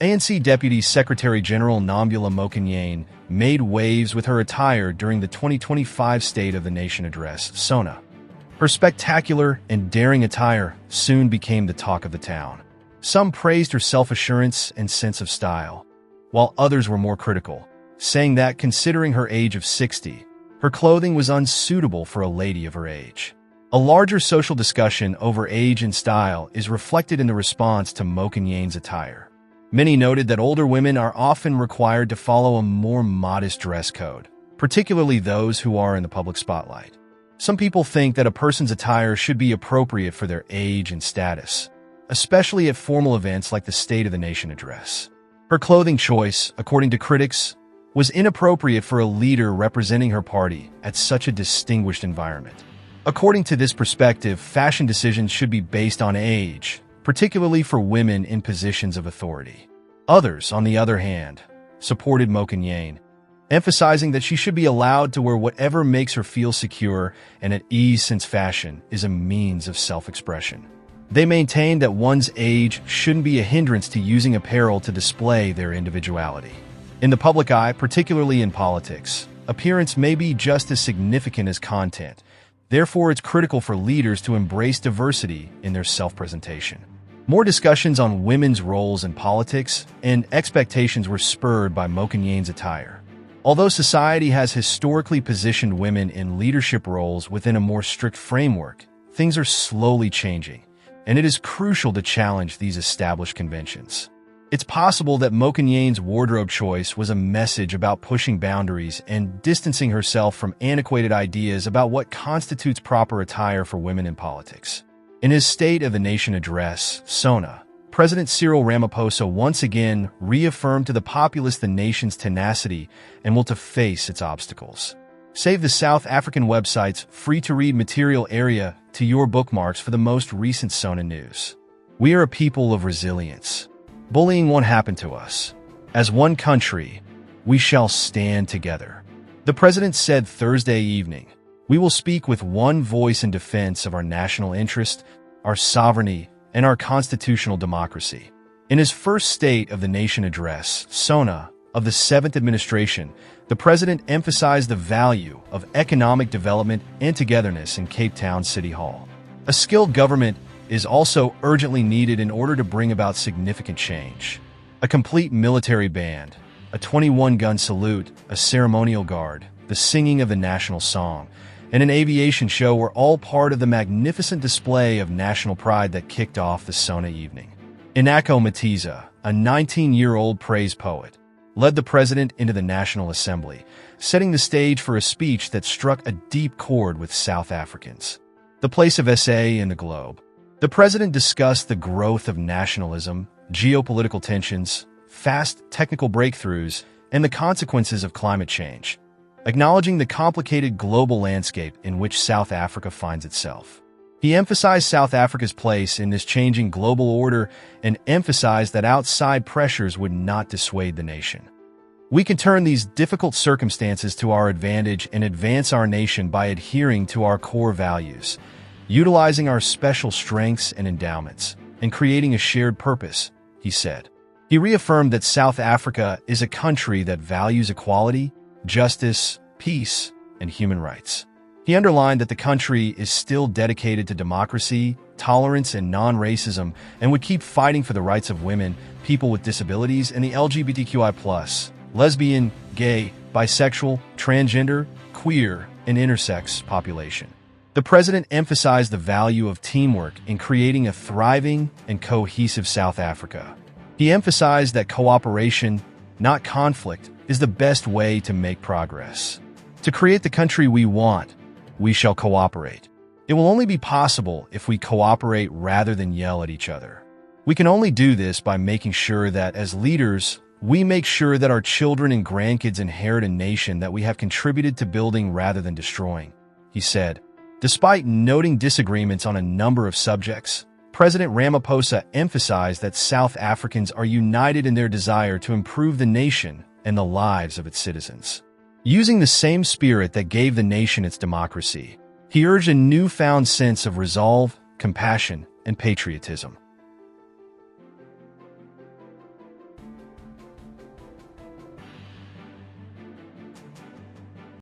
ANC Deputy Secretary General Nomvula Mokonyane made waves with her attire during the 2025 State of the Nation Address, SONA. Her spectacular and daring attire soon became the talk of the town. Some praised her self-assurance and sense of style, while others were more critical, saying that, considering her age of 60, her clothing was unsuitable for a lady of her age. A larger social discussion over age and style is reflected in the response to Mokonyane's attire. Many noted that older women are often required to follow a more modest dress code, particularly those who are in the public spotlight. Some people think that a person's attire should be appropriate for their age and status, especially at formal events like the State of the Nation Address. Her clothing choice, according to critics, was inappropriate for a leader representing her party at such a distinguished environment. According to this perspective, fashion decisions should be based on age, particularly for women in positions of authority. Others, on the other hand, supported Mokonyane, emphasizing that she should be allowed to wear whatever makes her feel secure and at ease, since fashion is a means of self-expression. They maintained that one's age shouldn't be a hindrance to using apparel to display their individuality. In the public eye, particularly in politics, appearance may be just as significant as content. Therefore, it's critical for leaders to embrace diversity in their self-presentation. More discussions on women's roles in politics and expectations were spurred by Mokonyane's attire. Although society has historically positioned women in leadership roles within a more strict framework, things are slowly changing, and it is crucial to challenge these established conventions. It's possible that Mokonyane's wardrobe choice was a message about pushing boundaries and distancing herself from antiquated ideas about what constitutes proper attire for women in politics. In his State of the Nation Address, SONA, President Cyril Ramaphosa once again reaffirmed to the populace the nation's tenacity and will to face its obstacles. Save the South African website's free-to-read material area to your bookmarks for the most recent SONA news. We are a people of resilience. Bullying won't happen to us. As one country, we shall stand together. The president said Thursday evening, "We will speak with one voice in defense of our national interest, our sovereignty, and our constitutional democracy." In his first State of the Nation Address, SONA, of the 7th administration, the president emphasized the value of economic development and togetherness in Cape Town City Hall. A skilled government is also urgently needed in order to bring about significant change. A complete military band, a 21-gun salute, a ceremonial guard, the singing of the national song, and an aviation show were all part of the magnificent display of national pride that kicked off the SONA evening. Inako Matiza, a 19-year-old praise poet, led the president into the National Assembly, setting the stage for a speech that struck a deep chord with South Africans. The place of SA in the globe. The president discussed the growth of nationalism, geopolitical tensions, fast technical breakthroughs, and the consequences of climate change, acknowledging the complicated global landscape in which South Africa finds itself. He emphasized South Africa's place in this changing global order and emphasized that outside pressures would not dissuade the nation. We can turn these difficult circumstances to our advantage and advance our nation by adhering to our core values, utilizing our special strengths and endowments, and creating a shared purpose, he said. He reaffirmed that South Africa is a country that values equality, justice, peace, and human rights. He underlined that the country is still dedicated to democracy, tolerance, and non-racism, and would keep fighting for the rights of women, people with disabilities, and the LGBTQI+, lesbian, gay, bisexual, transgender, queer, and intersex population. The president emphasized the value of teamwork in creating a thriving and cohesive South Africa. He emphasized that cooperation, not conflict, is the best way to make progress. To create the country we want, we shall cooperate. It will only be possible if we cooperate rather than yell at each other. We can only do this by making sure that, as leaders, we make sure that our children and grandkids inherit a nation that we have contributed to building rather than destroying, he said. Despite noting disagreements on a number of subjects, President Ramaphosa emphasized that South Africans are united in their desire to improve the nation and the lives of its citizens. Using the same spirit that gave the nation its democracy, he urged a newfound sense of resolve, compassion, and patriotism.